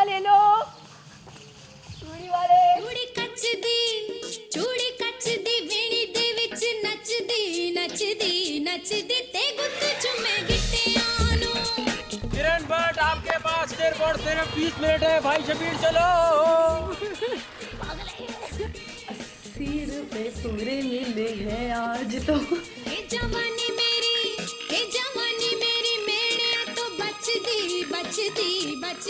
ले लो चूड़ी वाले। चूड़ी कच दी वेणी दे विच नचदी ते गुत्त चुमे गिट्टियां नु। किरण भट्ट आपके पास सिर्फ और सिर्फ 20 मिनट है भाई शबीर चलो। 80 रुपए पूरे मिले हैं आज तो। हे जवानी मेरी मेरे तो बचदी।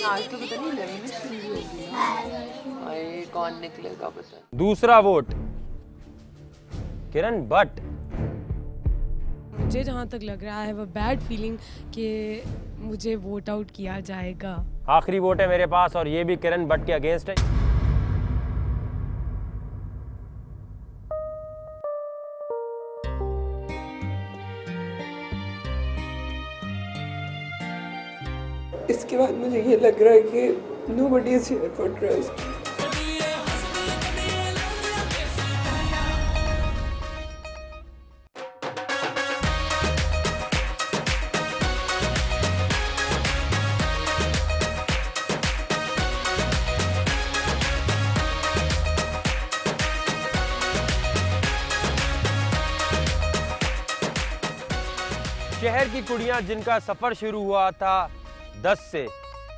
आज तो पता नहीं लगनी शुरू होगी ना। अरे कौन निकलेगा पता। दूसरा वोट किरण भट्ट। मुझे जहाँ तक लग रहा है वो बैड फीलिंग कि मुझे वोट आउट किया जाएगा। आखिरी वोट है मेरे पास और ये भी किरण भट्ट के अगेंस्ट है। इसके बाद मुझे ये लग रहा है कि nobody is here for trust. शहर की कुड़ियां जिनका सफर शुरू हुआ था 10 से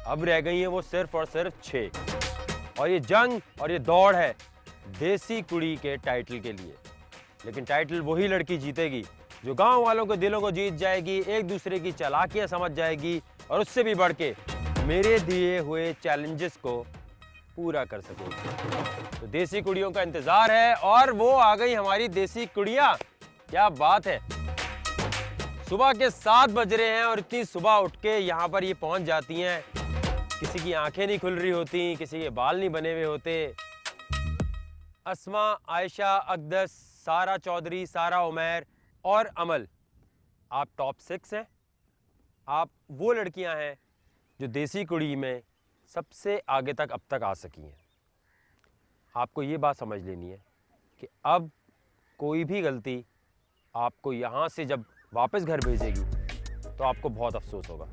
अब रह गई हैं वो सिर्फ और सिर्फ 6। और ये जंग और ये दौड़ है देसी कुड़ी के टाइटल के लिए। लेकिन टाइटल वही लड़की जीतेगी जो गांव वालों के दिलों को जीत जाएगी, एक दूसरे की चालाकियां समझ जाएगी और उससे भी बढ़ के मेरे दिए हुए चैलेंजेस को पूरा कर सकेगी। तो देसी कुड़ियों का इंतजार है और वो आ गई हमारी देसी कुड़ियां। क्या बात है। सुबह के 7 बज रहे हैं और इतनी सुबह उठ के यहाँ पर ये पहुँच जाती हैं। किसी की आंखें नहीं खुल रही होती, किसी के बाल नहीं बने हुए होते। अस्मा, आयशा, अकदस, सारा चौधरी, सारा उमैर और अमल, आप टॉप 6 हैं। आप वो लड़कियां हैं जो देसी कुड़ी में सबसे आगे तक अब तक आ सकी हैं। आपको ये बात समझ लेनी है कि अब कोई भी गलती आपको यहाँ से जब वापस घर भेजेगी तो आपको बहुत अफसोस होगा।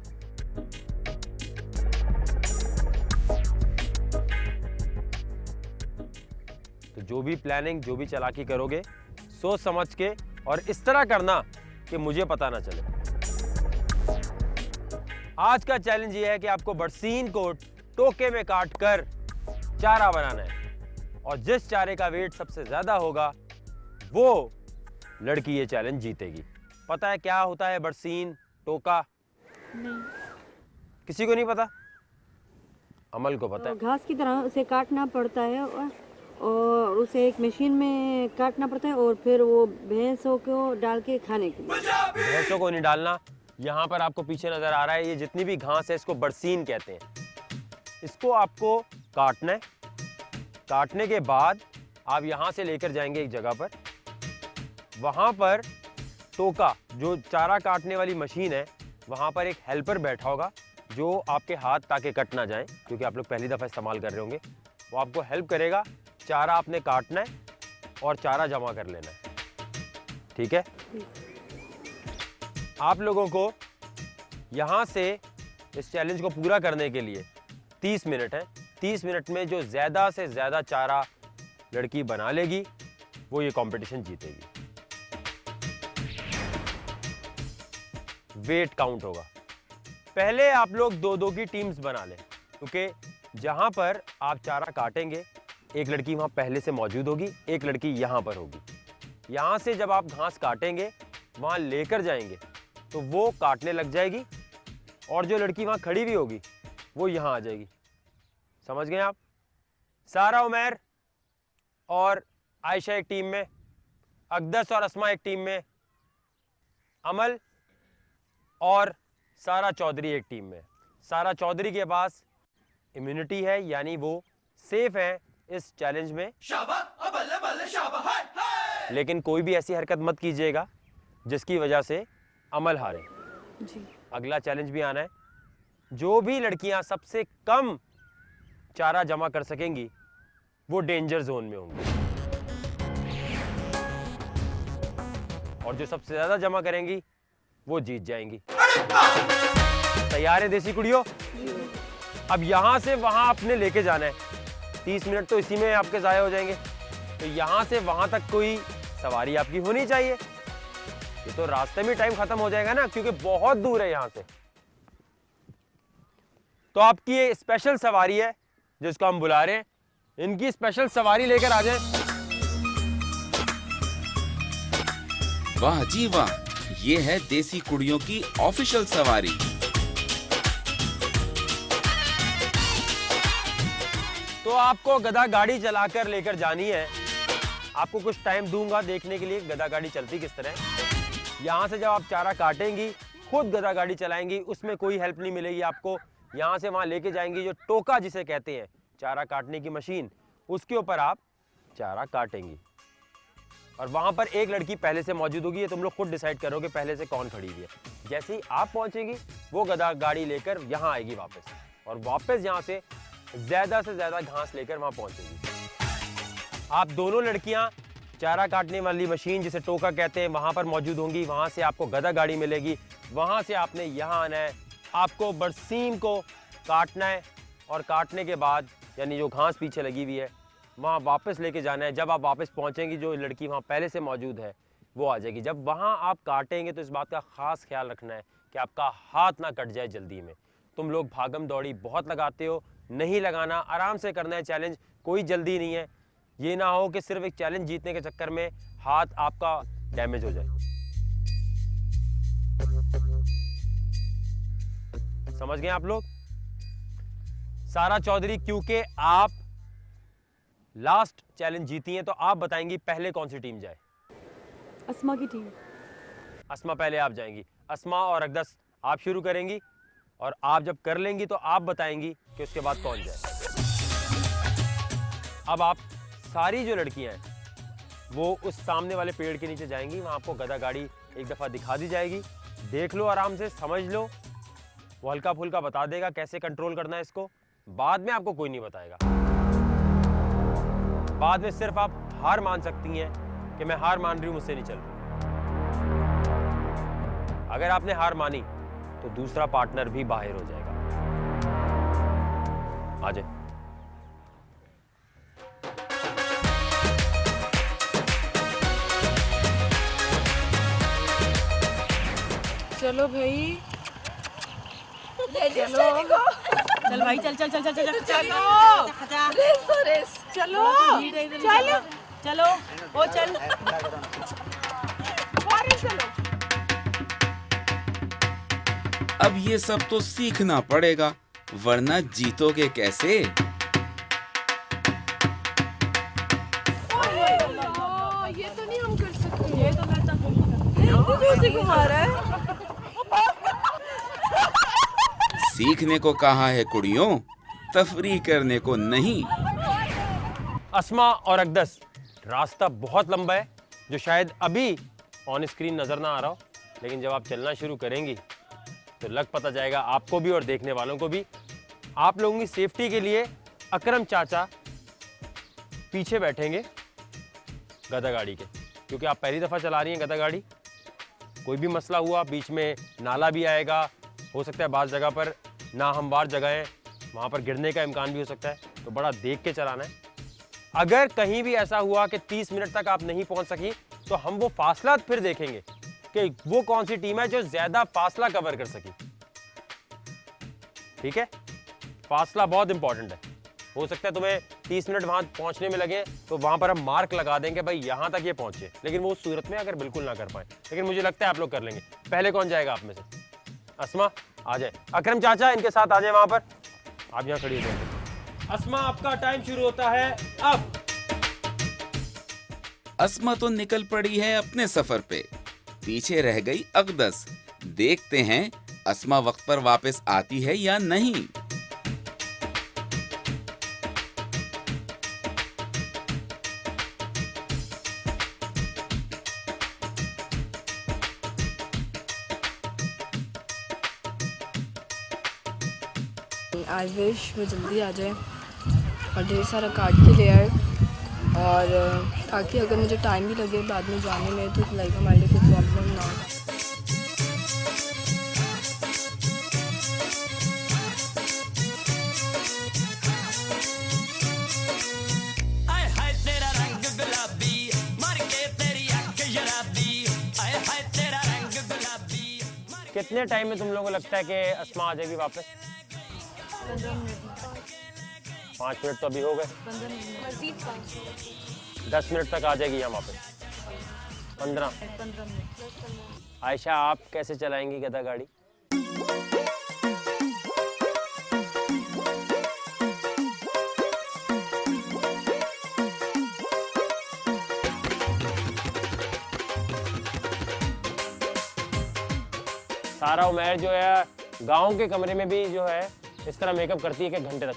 तो जो भी प्लानिंग, जो भी चालाकी करोगे, सोच समझ के और इस तरह करना कि मुझे पता ना चले। आज का चैलेंज ये है कि आपको बरसीन को टोके में काट कर चारा बनाना है और जिस चारे का वेट सबसे ज्यादा होगा वो लड़की ये चैलेंज जीतेगी। पता है क्या होता है बरसीन, टोका? नहीं। किसी को नहीं पता? अमल को पता है। घास की तरह उसे काटना पड़ता है और उसे एक मशीन में काटना पड़ता है और फिर वो भैंसों को डाल के खाने के लिए। भैंसों को नहीं डालना। यहाँ पर आपको पीछे नजर आ रहा है ये जितनी भी घास है इसको बरसीन कहते हैं। इसको आपको काटना है। काटने के बाद आप यहाँ से लेकर जाएंगे एक जगह पर। वहाँ पर टोका, जो चारा काटने वाली मशीन है, वहाँ पर एक हेल्पर बैठा होगा जो आपके हाथ ताकि कट ना जाए, क्योंकि आप लोग पहली दफ़ा इस्तेमाल कर रहे होंगे। वो आपको हेल्प करेगा। चारा आपने काटना है और चारा जमा कर लेना है। ठीक है? आप लोगों को यहाँ से इस चैलेंज को पूरा करने के लिए 30 मिनट है। 30 मिनट में जो ज़्यादा से ज़्यादा चारा लड़की बना लेगी वो ये कंपटीशन जीतेगी। वेट काउंट होगा। पहले आप लोग 2-2 की टीम्स बना लें, क्योंकि जहां पर आप चारा काटेंगे एक लड़की वहां पहले से मौजूद होगी, एक लड़की यहां पर होगी। यहां से जब आप घास काटेंगे वहां लेकर जाएंगे तो वो काटने लग जाएगी और जो लड़की वहां खड़ी भी होगी वो यहां आ जाएगी। समझ गए आप? सारा, उमैर और आयशा एक टीम में, अकदस और अस्मा एक टीम में, अमल और सारा चौधरी एक टीम में। सारा चौधरी के पास इम्यूनिटी है, यानी वो सेफ है इस चैलेंज में। लेकिन कोई भी ऐसी हरकत मत कीजिएगा जिसकी वजह से अमल हारे। जी। अगला चैलेंज भी आना है। जो भी लड़कियां सबसे कम चारा जमा कर सकेंगी वो डेंजर जोन में होंगी और जो सबसे ज्यादा जमा करेंगी वो जीत जाएंगी। तैयार है देसी कुड़ियों? अब यहाँ से वहाँ आपने लेके जाना है, 30 मिनट तो इसी में आपके ज़ाया हो जाएंगे। तो यहाँ से वहाँ तक कोई सवारी आपकी होनी चाहिए। ये तो रास्ते में टाइम खत्म हो जाएगा ना, क्योंकि बहुत दूर है यहाँ से। तो आपकी ये स्पेशल सवारी है जिसको हम बुला रहे हैं, इनकी स्पेशल सवारी लेकर आ जाएं। वाह जी वाह, ये है देसी कुड़ियों की ऑफिशियल सवारी। तो आपको गधा गाड़ी चलाकर लेकर जानी है। आपको कुछ टाइम दूंगा देखने के लिए गधा गाड़ी चलती किस तरह है। यहाँ से जब आप चारा काटेंगी, खुद गधा गाड़ी चलाएंगी, उसमें कोई हेल्प नहीं मिलेगी आपको। यहाँ से वहाँ लेके जाएंगी, जो टोका जिसे कहते हैं, चारा काटने की मशीन, उसके ऊपर आप चारा काटेंगी। और वहाँ पर एक लड़की पहले से मौजूद होगी, ये तुम लोग खुद डिसाइड करोगे पहले से कौन खड़ी हुई है। जैसे ही आप पहुँचेंगी, वो गधा गाड़ी लेकर यहाँ आएगी वापस, और वापस यहाँ से ज़्यादा घास लेकर वहाँ पहुँचेगी। आप दोनों लड़कियाँ चारा काटने वाली मशीन जिसे टोका कहते हैं वहाँ पर मौजूद होंगी। वहाँ से आपको गधा गाड़ी मिलेगी, वहाँ से आपने यहाँ आना है। आपको बरसीम को काटना है, और काटने के बाद यानी जो घास पीछे लगी हुई है वहाँ वापस लेके जाना है। जब आप वापस पहुँचेंगी, जो लड़की वहाँ पहले से मौजूद है वो आ जाएगी। जब वहाँ आप काटेंगे तो इस बात का ख़ास ख्याल रखना है कि आपका हाथ ना कट जाए जल्दी में। तुम लोग भागम दौड़ी बहुत लगाते हो, नहीं लगाना, आराम से करना है चैलेंज, कोई जल्दी नहीं है। ये ना हो कि सिर्फ एक चैलेंज जीतने के चक्कर में हाथ आपका डैमेज हो जाए। समझ गए आप लोग? सारा चौधरी, क्योंकि आप लास्ट चैलेंज जीती हैं, तो आप बताएंगी पहले कौन सी टीम जाए। अस्मा की टीम। अस्मा पहले आप जाएंगी। अस्मा और अकदस आप शुरू करेंगी, और आप जब कर लेंगी तो आप बताएंगी कि उसके बाद कौन जाए। अब आप सारी जो लड़कियां हैं वो उस सामने वाले पेड़ के नीचे जाएंगी। वहाँ आपको गधा गाड़ी एक दफ़ा दिखा दी जाएगी, देख लो, आराम से समझ लो। वो हल्का फुल्का बता देगा कैसे कंट्रोल करना है इसको। बाद में आपको कोई नहीं बताएगा। बाद में सिर्फ आप हार मान सकती हैं कि मैं हार मान रही हूँ, मुझसे नहीं चल रही। अगर आपने हार मानी तो दूसरा पार्टनर भी बाहर हो जाएगा। आ जाए। चलो भाई, चलो चल भाई, चल चल चल चल चल चलो, रेस तो रेस, चलो चलो चलो, ओ चल चलो। अब ये सब तो सीखना पड़ेगा, वरना जीतोगे कैसे? ये तो नहीं हम कर सकते, ये तो मैं घुमा रहा है। सीखने को कहा है कुड़ियों, तफरी करने को नहीं। अस्मा और अकदस, रास्ता बहुत लंबा है जो शायद अभी ऑन स्क्रीन नजर ना आ रहा हो, लेकिन जब आप चलना शुरू करेंगी तो लग पता जाएगा आपको भी और देखने वालों को भी। आप लोगों की सेफ्टी के लिए अकरम चाचा पीछे बैठेंगे गधा गाड़ी के, क्योंकि आप पहली दफ़ा चला रही हैं गधा गाड़ी। कोई भी मसला हुआ, बीच में नाला भी आएगा, हो सकता है बाज़ जगह पर ना हमवार जगह है, वहाँ पर गिरने का इम्कान भी हो सकता है, तो बड़ा देख के चलाना है। अगर कहीं भी ऐसा हुआ कि 30 मिनट तक आप नहीं पहुँच सकी, तो हम वो फासला फिर देखेंगे कि वो कौन सी टीम है जो ज़्यादा फासला कवर कर सकी। ठीक है, फासला बहुत इंपॉर्टेंट है। हो सकता है तुम्हें 30 मिनट वहाँ पहुँचने में लगे, तो वहाँ पर हम मार्क लगा देंगे भाई यहाँ तक ये पहुँचे, लेकिन वो सूरत में अगर बिल्कुल ना कर पाए, लेकिन मुझे लगता है आप लोग कर लेंगे। पहले कौन जाएगा आप में से? अस्मा आ जाए, अकरम चाचा इनके साथ आ जाए वहाँ पर। आप यहाँ खड़ी हो जाए। अस्मा, आपका टाइम शुरू होता है अब। अस्मा तो निकल पड़ी है अपने सफर पे, पीछे रह गई अकदस। देखते हैं अस्मा वक्त पर वापस आती है या नहीं। आई विश वो जल्दी आ जाए और ढेर सारा काट के ले आए, और ताकि अगर मुझे टाइम भी लगे बाद में जाने में तो लाइक हमारे लिए कोई प्रॉब्लम ना हो। कितने टाइम में तुम लोगों को लगता है कि अस्मा आ जाएगी वापस? 5 मिनट तो अभी हो गए। 10 मिनट तक आ जाएगी यहाँ वापस। 15 मिनट। आयशा, आप कैसे चलाएंगी गधा गाड़ी? सारा उमैर जो है गांव के कमरे में भी जो है इस तरह मेकअप करती है कि घंटे तक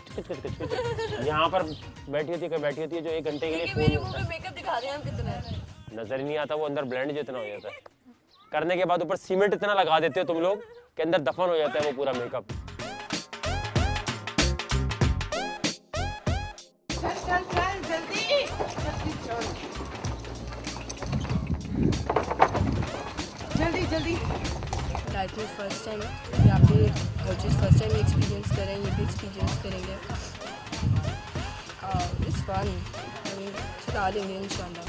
यहाँ पर बैठी होती है जो 1 घंटे के लिए फोन मेकअप दिखा रहे हैं हम कितना नजर ही नहीं आता, वो अंदर ब्लेंड जितना हो जाता है। करने के बाद ऊपर सीमेंट इतना लगा देते हो तुम लोग कि अंदर दफन हो जाता है वो पूरा मेकअप। जल्दी लाइफ में फर्स्ट टाइम यहाँ पे हर चीज़ फर्स्ट टाइम एक्सपीरियंस करें, ये भी एक्सपीरियंस करेंगे। इट्स फन, चला लेंगे इंशाल्लाह।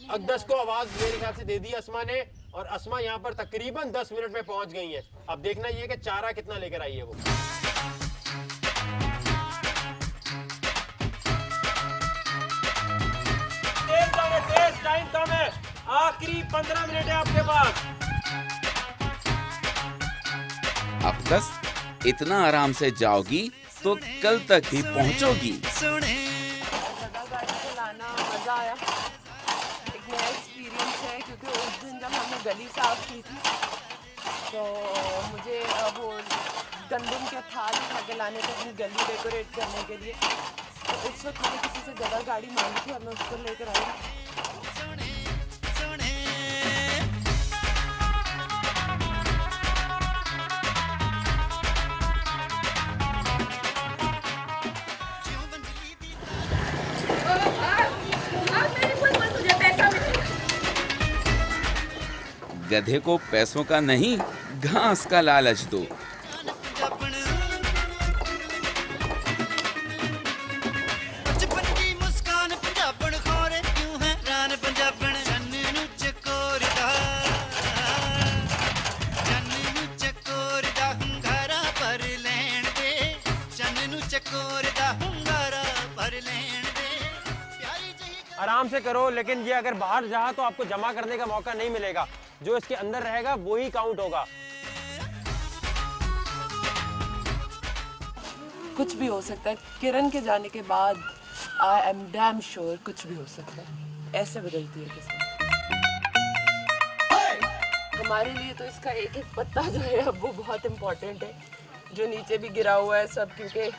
अक़दस को आवाज मेरे ख्याल से दे दी अस्मा ने, और अस्मा यहाँ पर तकरीबन 10 मिनट में पहुंच गई है। अब देखना ये कि चारा कितना लेकर आई है वो। तेज टाइम कम है, आखिरी 15 मिनट है आपके पास। अक़दस, इतना आराम से जाओगी तो कल तक ही पहुंचोगी। मजा आया, एक नया एक्सपीरियंस है, क्योंकि उस दिन जब हमने गली साफ की थी तो मुझे वो गंदम के थाल उठा के लाने थे अपनी गली डेकोरेट करने के लिए। तो उस वक्त मैंने किसी से गधा गाड़ी मांगी थी और मैं उसको लेकर आई। गधे को पैसों का नहीं, घास का लालच दो। आराम से करो, लेकिन ये अगर बाहर जा तो आपको जमा करने का मौका नहीं मिलेगा। जो इसके अंदर रहेगा वो ही काउंट होगा। कुछ भी हो सकता है। किरण के जाने के बाद आई एम डैम श्योर कुछ भी हो सकता है। ऐसे बदलती है किस्मत। हमारे लिए तो इसका एक एक पत्ता जो है अब वो बहुत इम्पोर्टेंट है, जो नीचे भी गिरा हुआ है सब, क्योंकि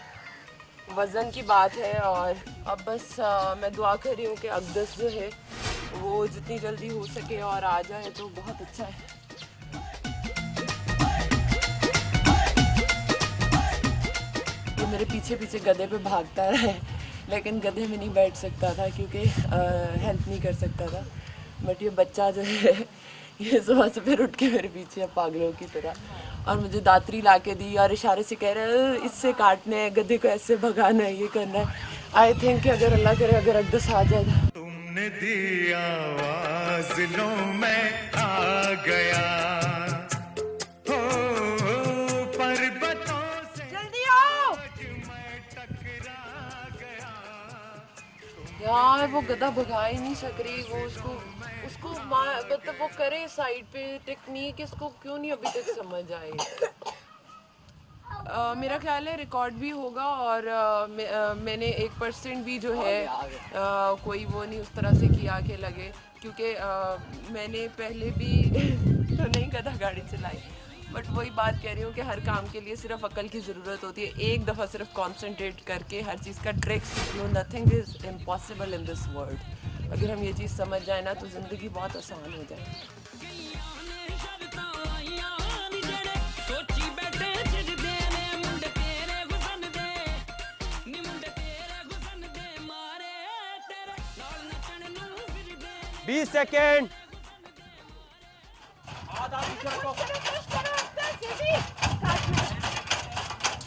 वज़न की बात है। और अब बस मैं दुआ कर रही हूँ कि अक़दस जो है वो जितनी जल्दी हो सके और आ जाए तो बहुत अच्छा है। ये मेरे पीछे पीछे गधे पे भागता रहा है, लेकिन गधे में नहीं बैठ सकता था क्योंकि हेल्प नहीं कर सकता था। बट ये बच्चा जो है ये सुबह से फिर उठ के मेरे पीछे है पागलों की तरह, और मुझे दातरी ला के दी और इशारे से कह रहे हैं इससे काटने है, गधे को ऐसे भगाना है, ये करना है। आई थिंक कि अगर अल्लाह करे अगर अक़दस आ जाए। तुमने दी आवाज़ लो मैं आ गया हो, पर्वतों से जल्दी आओ यार। वो गधा भगा ही नहीं सक रही, वो उसको मतलब वो करे साइड पे टेक्निक, इसको क्यों नहीं अभी तक समझ आई। मेरा ख्याल है रिकॉर्ड भी होगा, और मैंने 1% भी जो है कोई वो नहीं उस तरह से किया कि लगे, क्योंकि मैंने पहले भी तो नहीं गधा गाड़ी चलाई। बट वही बात कह रही हूँ कि हर काम के लिए सिर्फ अकल की ज़रूरत होती है। एक दफ़ा सिर्फ कॉन्सेंट्रेट करके हर चीज़ का ट्रिक सीख लो। Nothing is impossible in this world. अगर हम ये चीज़ समझ जाए ना तो ज़िंदगी बहुत आसान हो जाए। बीस सेकेंड।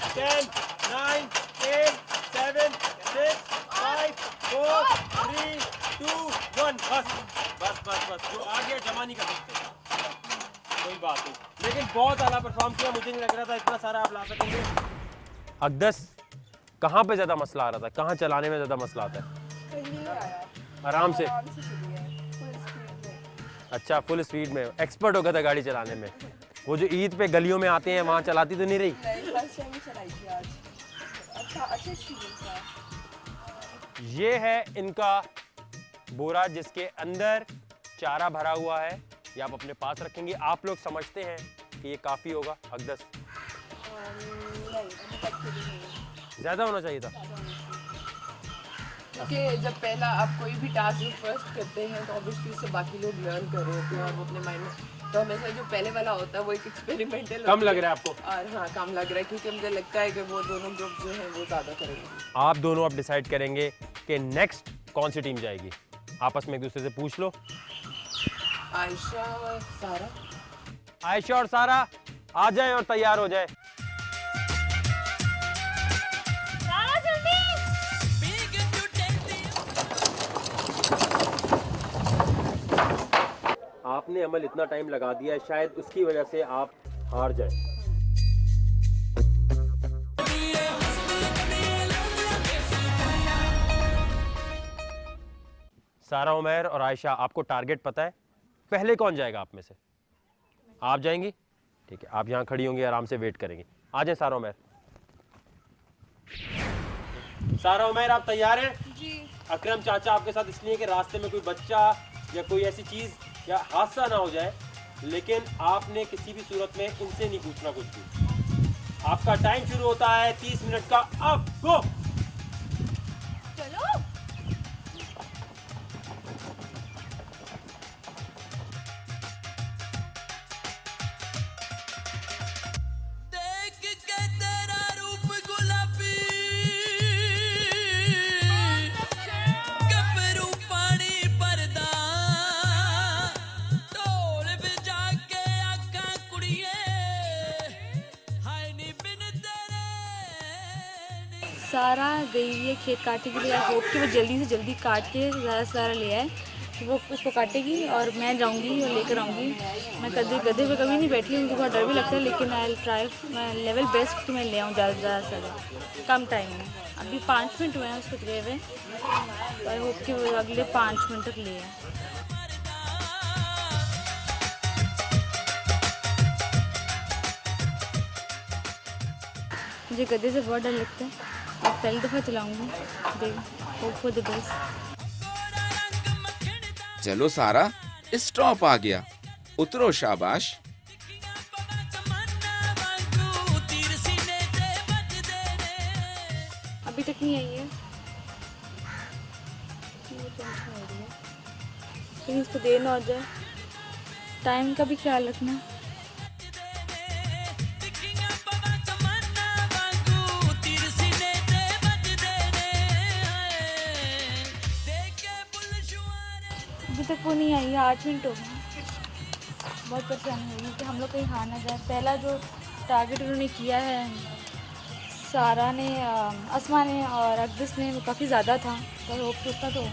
10, 9, 8, 7 6, 5, 4, 3, 2, 1 बस जो आ गया जमा नहीं कर सकते, कोई बात नहीं, लेकिन बहुत आला परफॉर्म किया, मुझे नहीं लग रहा था इतना सारा आप ला सकेंगे। अक़दस, कहाँ पे ज़्यादा मसला आ रहा था, कहाँ चलाने में ज़्यादा मसला आता है? आराम से, अच्छा फुल स्पीड में, एक्सपर्ट हो गया था गाड़ी चलाने में। वो जो ईद पे गलियों में आते हैं वहाँ चलाती तो नहीं रही? ये है इनका बोरा जिसके अंदर चारा भरा हुआ है, ये आप अपने पास रखेंगे। आप लोग समझते हैं कि ये काफ़ी होगा अक़दस? ज़्यादा होना चाहिए था, क्योंकि जब पहला आप कोई भी टास्क फर्स्ट करते हैं तो ऑब्वियसली उससे बाकी लोग लर्न कर रहे होते हैं और वो अपने माइंड में, तो हमेशा जो पहले वाला होता है वो एक एक्सपेरिमेंटल कम लग रहा है आपको? और हाँ कम लग रहा है, क्योंकि मुझे लगता है कि वो दोनों ग्रुप जो हैं वो ज़्यादा करेंगे। आप दोनों अब डिसाइड करेंगे कि नेक्स्ट कौन सी टीम जाएगी, आपस में एक दूसरे से पूछ लो। आयशा और सारा, आयशा और सारा आ जाएं और तैयार हो जाएं। आपने अमल इतना टाइम लगा दिया है, शायद उसकी वजह से आप हार जाएं। सारा, उमैर और आयशा, आपको टारगेट पता है? पहले कौन जाएगा आप में से? आप जाएंगी? ठीक है, आप यहाँ खड़ी होंगी, आराम से वेट करेंगे। आ जाए सारा, उमैर। सारा, उमैर आप तैयार हैं? जी। अकरम चाचा आपके साथ इसलिए कि रास्ते में कोई बच्चा या कोई ऐसी चीज़ या हादसा ना हो जाए, लेकिन आपने किसी भी सूरत में इनसे नहीं पूछना कुछ भी। आपका टाइम शुरू होता है 30 मिनट का, अब गो। चलो देख के तेरा रूप गुलाबी गबरू पानी परदा ढोल बजा के आका कुड़िए हाय नी बिन तेरे सारा गई है खेत काटने के लिए। आई होप कि वो जल्दी से जल्दी काट के ज़्यादा से ज़्यादा ले आए। वो उसको काटेगी और मैं जाऊंगी और लेकर आऊँगी। मैं गधे पे कभी नहीं बैठी हूँ, मुझे बहुत डर भी लगता है, लेकिन आई ट्राई मैं लेवल बेस्ट कि मैं ले आऊँ ज़्यादा से ज़्यादा कम टाइम में। अभी 5 मिनट हुए हैं उसको गए हुए, तो आई होप कि वो अगले 5 मिनट तक ले आए। मुझे गधे से बहुत डर लगता है, अब पहली दफ़ा चलाऊँगी, देख होप फॉर द बेस्ट। चलो सारा, स्टॉप आ गया, उतरो, शाबाश। अभी तक नहीं आई है, मुझे टेंशन हो रही है, कहीं इसको देर ना हो जाए। टाइम का भी ख्याल रखना। अभी तक वो नहीं आई है, 8 मिनट हो गए। बहुत परेशानी हुई कि हम लोग कहीं हार ना जाए। पहला जो टारगेट उन्होंने किया है सारा ने, अस्मा ने और अक़दस ने, वो काफ़ी ज़्यादा था, तो होप कि उतना तो हो।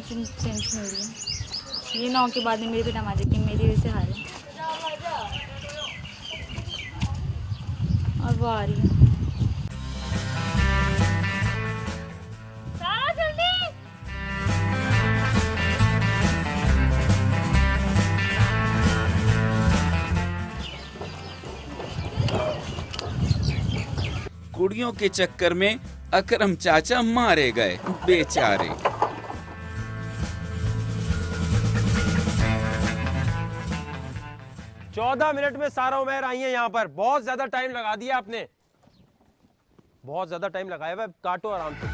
टेंशन हो रही है, ये ना हो के बाद में मेरे पे नाम आ जाए कि मेरी वजह से हारे। और वो आ रही है। सारा जल्दी। कुड़ियों के चक्कर में अकरम चाचा मारे गए, बेचारे। 14 मिनट में सारा, उमैर आई है यहाँ पर। बहुत ज्यादा टाइम लगा दिया आपने, बहुत ज्यादा टाइम लगाया हुआ है। काटो आराम से।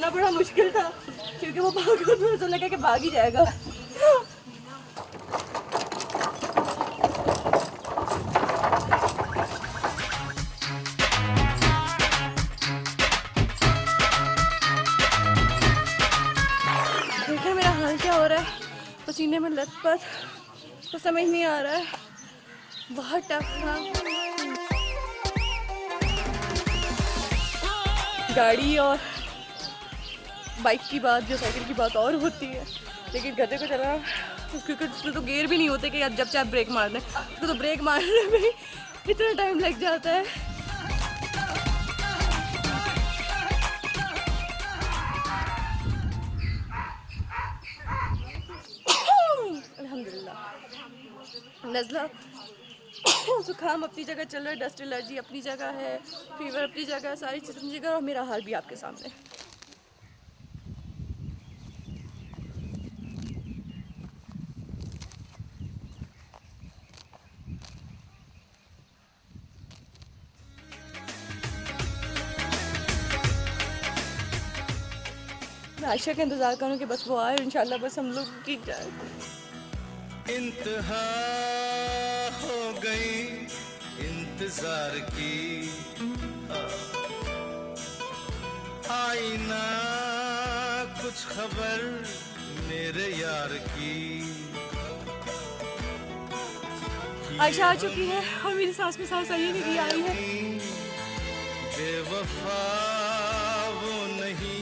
चलना बड़ा मुश्किल था क्योंकि वो भागा तो ऐसा लगा कि भाग ही जाएगा। देखिए मेरा हाल क्या हो रहा है, पसीने में लथपथ, तो समझ नहीं आ रहा है, बहुत टफ था। गाड़ी और बाइक की बात, जो साइकिल की बात और होती है, लेकिन गधे को चलाना, क्योंकि उसमें तो गियर भी नहीं होते कि आप जब चाहे ब्रेक मार दें, तो ब्रेक मारने में इतना टाइम लग जाता है। अल्हम्दुलिल्लाह। नज़ला जुकाम अपनी जगह चल रहा है, डस्ट एलर्जी अपनी जगह है, फीवर अपनी जगह है, सारी चीज़ अपनी जगह, और मेरा हाल भी आपके सामने। मैं आयशा का इंतज़ार करूँ कि बस वो आए, इंशाल्लाह बस हम लोग की जाए। इंतहा हो गई इंतजार की, आईना कुछ खबर मेरे यार की। आयशा आ चुकी है और मेरी सांस में सांस आई नहीं आई है। बेवफा वो नहीं,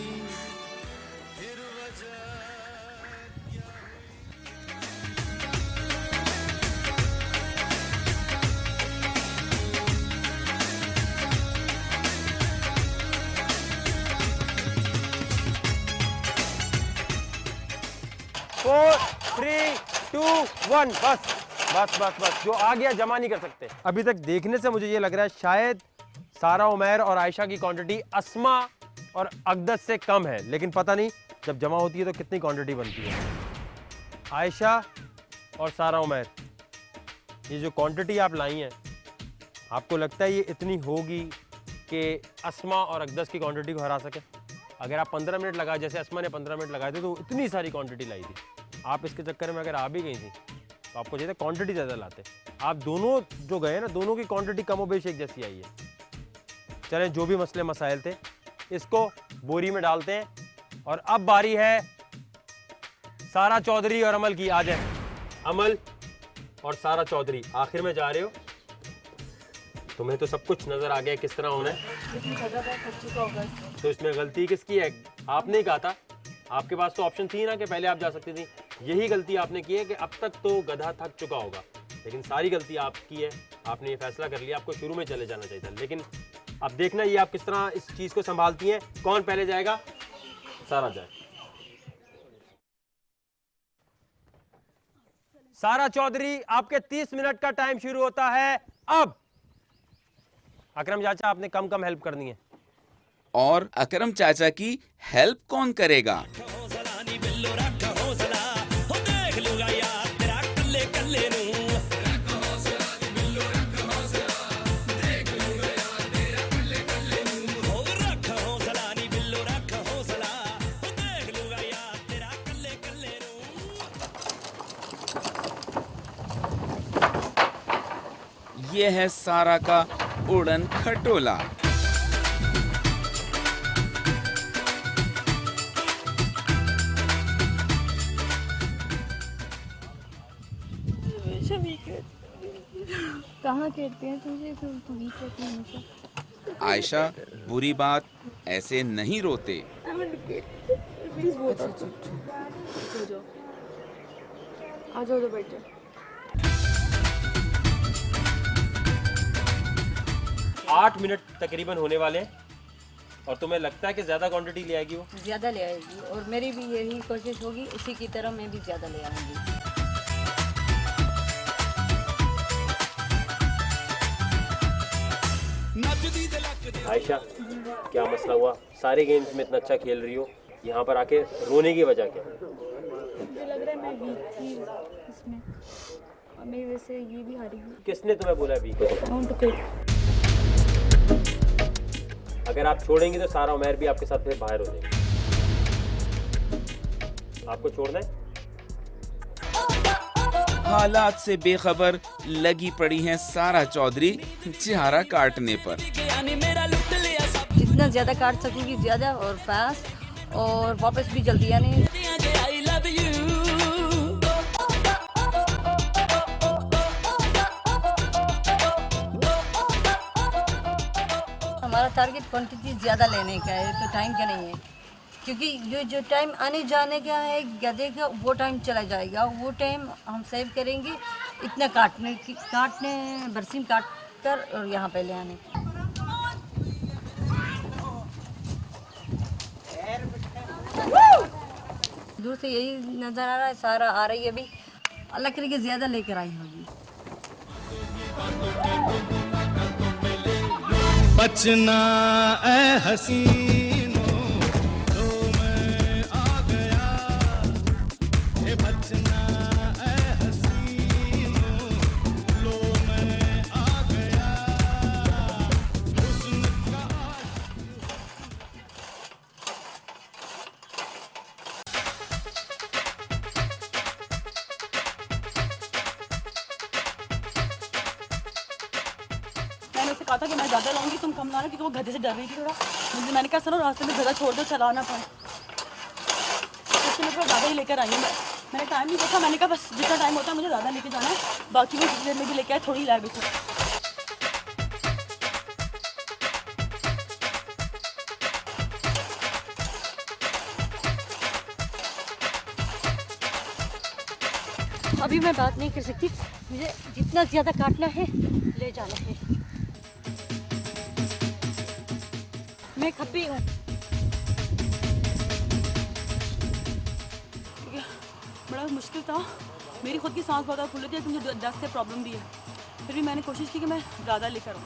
फोर, 3, 2, 1, बस बस बस बस, जो आ गया जमा नहीं कर सकते। अभी तक देखने से मुझे ये लग रहा है शायद सारा उमैर और आयशा की क्वांटिटी अस्मा और अकदस से कम है, लेकिन पता नहीं जब जमा होती है तो कितनी क्वांटिटी बनती है। आयशा और सारा उमैर, ये जो क्वांटिटी आप लाई हैं, आपको लगता है ये इतनी होगी कि अस्मा और अकदस की क्वांटिटी को हरा सके? अगर आप 15 मिनट लगाए, जैसे अस्मा ने 15 मिनट लगाए थे, तो इतनी सारी क्वांटिटी लाई थी। आप इसके चक्कर में अगर आ भी गई थी तो आपको चाहिए क्वांटिटी ज़्यादा लाते। आप दोनों जो गए ना, दोनों की क्वांटिटी कमोबेश एक जैसी आई है। चलें, जो भी मसले मसाइल थे इसको बोरी में डालते हैं, और अब बारी है सारा चौधरी और अमल की। आ जाए अमल और सारा चौधरी, आखिर में जा रहे हो, तुम्हें तो सब कुछ नजर आ गया किस तरह होना है। तो इसमें गलती किसकी है? आपने कहा था, आपके पास तो ऑप्शन थी ना कि पहले आप जा सकती थी। यही गलती आपने की है कि अब तक तो गधा थक चुका होगा, लेकिन सारी गलती आपकी है। आपने ये फैसला कर लिया, आपको शुरू में चले जाना चाहिए था। लेकिन अब देखना ये आप किस तरह इस चीज को संभालती हैं। कौन पहले जाएगा? सारा जाए। सारा चौधरी, आपके 30 मिनट का टाइम शुरू होता है अब। अकरम चाचा, आपने कम हेल्प करनी है। और अकरम चाचा की हेल्प कौन करेगा? ये है सारा का उड़न खटोला। कहाँ कहते हैं तुझे, तू ही कहती है हमेशा। आयशा, बुरी बात ऐसे नहीं रोते। आ जाओ तो बैठ जाओ। 8 मिनट तकरीबन होने वाले हैं, और तुम्हें लगता है कि ज़्यादा क्वांटिटी ले आएगी? वो ज़्यादा ले आएगी, और मेरी भी यही कोशिश होगी, उसी की तरह मैं भी ज़्यादा ले आऊँगी। आयशा, क्या मसला हुआ? सारे गेम्स में इतना अच्छा खेल रही हो, यहाँ पर आके रोने की वजह क्या? मुझे लग रहा है मैं वीक थी इसमें, और मेरी वजह से ये भी हारी हूँ। किसने तुम्हें बोला वीक हो? I want to quit। अगर आप छोड़ेंगी तो सारा उमैर भी आपके साथ फिर बाहर हो जाएंगे। आपको छोड़ना है? हालात से बेखबर लगी पड़ी हैं सारा चौधरी चारा काटने पर। जितना ज़्यादा काट सकूँगी ज़्यादा और फास्ट, और वापस भी जल्दी आने। हमारा टारगेट क्वांटिटी ज़्यादा लेने का है, तो टाइम का नहीं है, क्योंकि जो टाइम आने जाने का है गधे का, वो टाइम चला जाएगा। वो टाइम हम सेव करेंगे इतना काटने बरसीम काट कर और यहाँ पे ले आने। दूर से यही नज़र आ रहा है, सारा आ रही है अभी, अल्लाह करे कि ज़्यादा लेकर आई होगी। बचना ए हसीनो तो मैं आ गया, ये बचना ए हसीनो लो मैं आ गया, हुस्न का मैंने उसे कहा था कि मैं ज़्यादा लाऊंगी, तुम कम लाना, क्योंकि वो गधे से डर रही थी थोड़ा। मुझे मैंने कहा सुनो रास्ते में गधा छोड़ दो, चलाना पाए, उससे मैं थोड़ा ज़्यादा ही लेकर आई हूँ। मैंने टाइम नहीं देखा, मैंने कहा बस जितना टाइम होता है मुझे ज़्यादा लेके जाना है, बाकी मैं जितनी देर में भी लेके आए थोड़ी लैग उसे। अभी मैं बात नहीं कर सकती, मुझे जितना ज़्यादा काटना है ले जाना है। मैं खप्पी हूँ, बड़ा मुश्किल था, मेरी खुद की सांस बहुत फूल रही थी, मुझे दस्त से प्रॉब्लम भी है, फिर भी मैंने कोशिश की कि मैं ज़्यादा लेकर आऊँ।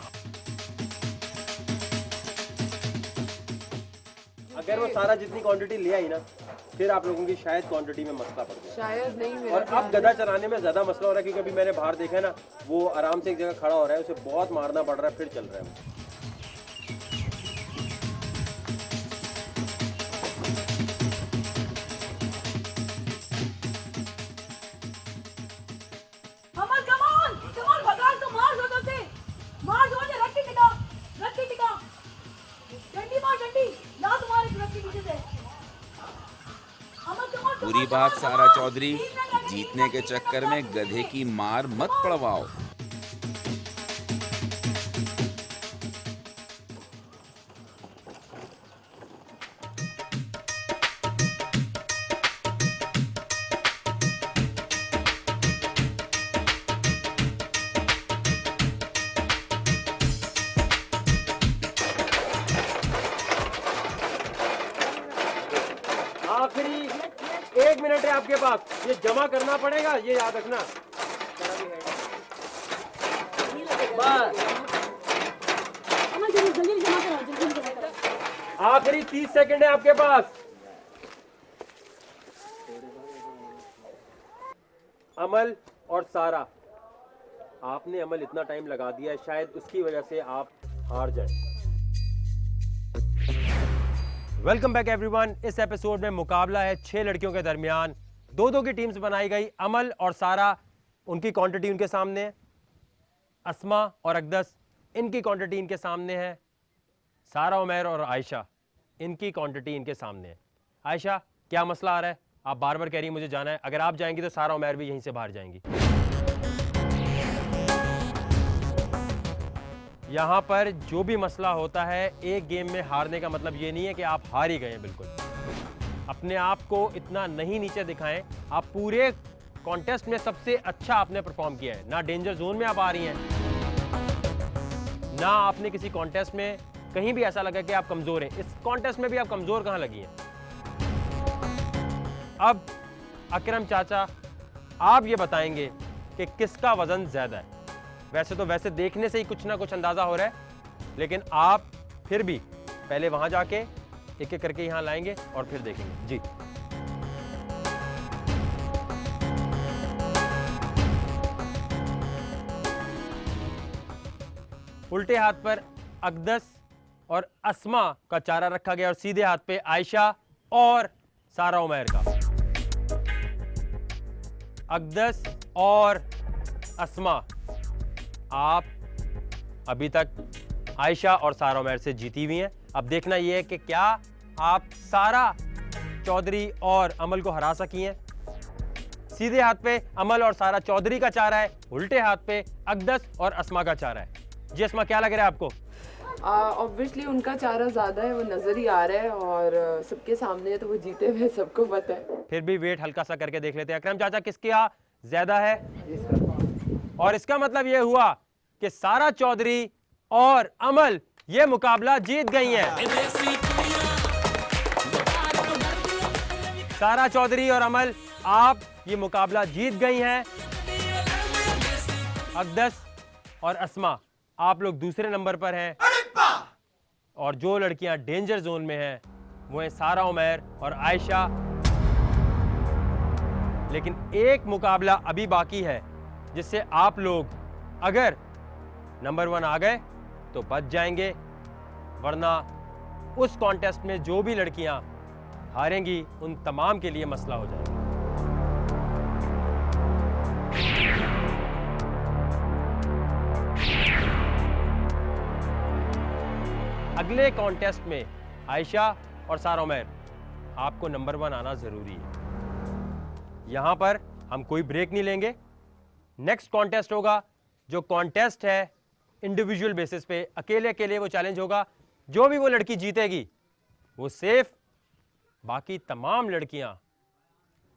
अगर वो सारा जितनी क्वांटिटी ले आई ना, फिर आप लोगों की शायद क्वांटिटी में मसला पड़ गया। शायद नहीं मेरा और अब गधा चलाने में ज़्यादा मसला हो रहा है, क्योंकि अभी मैंने बाहर देखा है ना, वो आराम से एक जगह खड़ा हो रहा है, उसे बहुत मारना पड़ रहा है, फिर चल रहा है। बुरी बात सारा चौधरी, जीतने के चक्कर में गधे की मार मत पड़वाओ। आखिरी 1 मिनट है आपके पास, ये जमा करना पड़ेगा, ये याद रखना। आखिरी 30 सेकंड है आपके पास। अमल और सारा, आपने अमल इतना टाइम लगा दिया है, शायद उसकी वजह से आप हार जाए। Welcome back everyone. इस एपिसोड में मुकाबला है 6 लड़कियों के दरमियान। 2-2 की टीम्स बनाई गई। अमल और सारा, उनकी क्वांटिटी उनके सामने है। अस्मा और अकदस, इनकी क्वांटिटी इनके सामने है। सारा उमैर और आयशा, इनकी क्वांटिटी इनके सामने है। आयशा, क्या मसला आ रहा है? आप बार बार कह रही हैं मुझे जाना है। अगर आप जाएंगी तो सारा उमैर भी यहीं से बाहर जाएंगी। यहाँ पर जो भी मसला होता है, एक गेम में हारने का मतलब ये नहीं है कि आप हार ही गए हैं। बिल्कुल अपने आप को इतना नहीं नीचे दिखाएं। आप पूरे कॉन्टेस्ट में सबसे अच्छा आपने परफॉर्म किया है। ना डेंजर जोन में आप आ रही हैं, ना आपने किसी कॉन्टेस्ट में कहीं भी ऐसा लगा कि आप कमज़ोर हैं। इस कॉन्टेस्ट में भी आप कमज़ोर कहाँ लगी हैं? अब अकरम चाचा, आप ये बताएंगे कि किसका वज़न ज़्यादा है। वैसे देखने से ही कुछ ना कुछ अंदाज़ा हो रहा है, लेकिन आप फिर भी पहले वहाँ जाके एक एक करके यहाँ लाएंगे और फिर देखेंगे। जी, उल्टे हाथ पर अकदस और अस्मा का चारा रखा गया और सीधे हाथ पे आयशा और सारा उमैर का। अक़दस और अस्मा, आप अभी तक आयशा और सारा उमैर से जीती हुई हैं। अब देखना यह है कि क्या आप सारा चौधरी और अमल को हरा सकी हैं। सीधे हाथ पे अमल और सारा चौधरी का चारा है, उल्टे हाथ पे अक़दस और अस्मा का चारा है। जी अस्मा, क्या लग रहा है आपको? ऑब्वियसली उनका चारा ज़्यादा है, वो नज़र ही आ रहा है और सबके सामने है तो वो जीते हुए सबको पता है। फिर भी वेट हल्का सा करके देख लेते हैं। अकरम चाचा, किसके यहाँ ज्यादा है? और इसका मतलब ये हुआ कि सारा चौधरी और अमल ये मुकाबला जीत गई हैं। सारा चौधरी और अमल, आप ये मुकाबला जीत गई हैं। अक़दस और अस्मा, आप लोग दूसरे नंबर पर हैं और जो लड़कियां डेंजर जोन में हैं वो हैं सारा उमैर और आयशा। लेकिन एक मुकाबला अभी बाकी है जिससे आप लोग अगर नंबर 1 आ गए तो बच जाएंगे, वरना उस कॉन्टेस्ट में जो भी लड़कियां हारेंगी उन तमाम के लिए मसला हो जाएगा। अगले कॉन्टेस्ट में आयशा और सारा उमैर, आपको नंबर 1 आना जरूरी है। यहां पर हम कोई ब्रेक नहीं लेंगे। नेक्स्ट कॉन्टेस्ट होगा, जो कॉन्टेस्ट है इंडिविजुअल बेसिस पे, अकेले अकेले वो चैलेंज होगा। जो भी वो लड़की जीतेगी वो सेफ, बाकी तमाम लड़कियां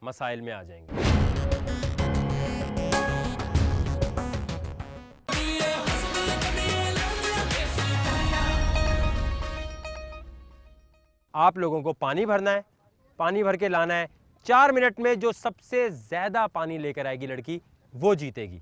मसाइल में आ जाएंगी। आप लोगों को पानी भरना है, पानी भर के लाना है। 4 मिनट में जो सबसे ज्यादा पानी लेकर आएगी लड़की वो जीतेगी।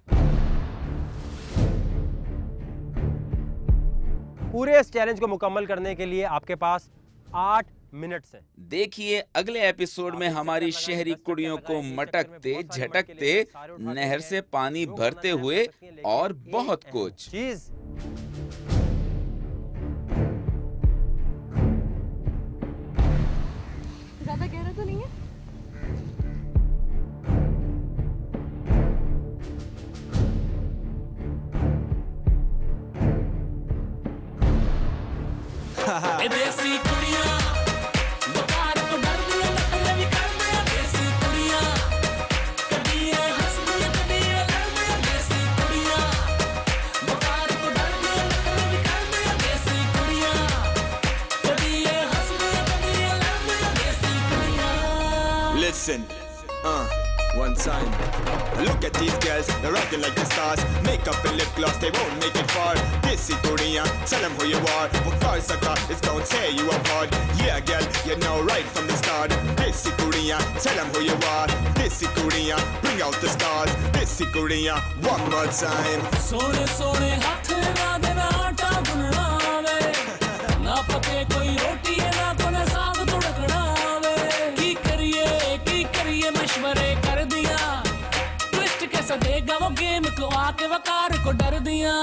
पूरे इस चैलेंज को मुकम्मल करने के लिए आपके पास 8 मिनट्स हैं। देखिए अगले एपिसोड में हमारी शहरी कुड़ियों को मटकते झटकते नहर से पानी भरते हुए और बहुत कुछ। चीज ज़्यादा गहरा तो नहीं है? देसी कुड़ियां बुखार तो डरदी नखरे भी करदे देसी कुड़ियां कदी हंसदी कदी लड़दे देसी कुड़ियां बुखार तो डरदी नखरे भी करदे देसी कुड़ियां कदी हंसदी कदी लड़दे देसी कुड़ियां। Listen, one time. Look at these girls, they're rocking like the stars. Makeup and lip gloss, they won't make it far. Desi Korea, tell them who you are. What Saka is gonna tear you apart. Yeah, girl, you know right from the start. Desi Korea, tell them who you are. Desi Korea, bring out the stars. Desi Korea, one more time. सोने सोने हाथ ना देना आटा गुनना वे ना पके कोई रोटी ना कोने साग तुड़कना वे की करिए मशवरे कर दिया ट्विस्ट कैसा देगा वो गेम को आके वकार को डर दिया।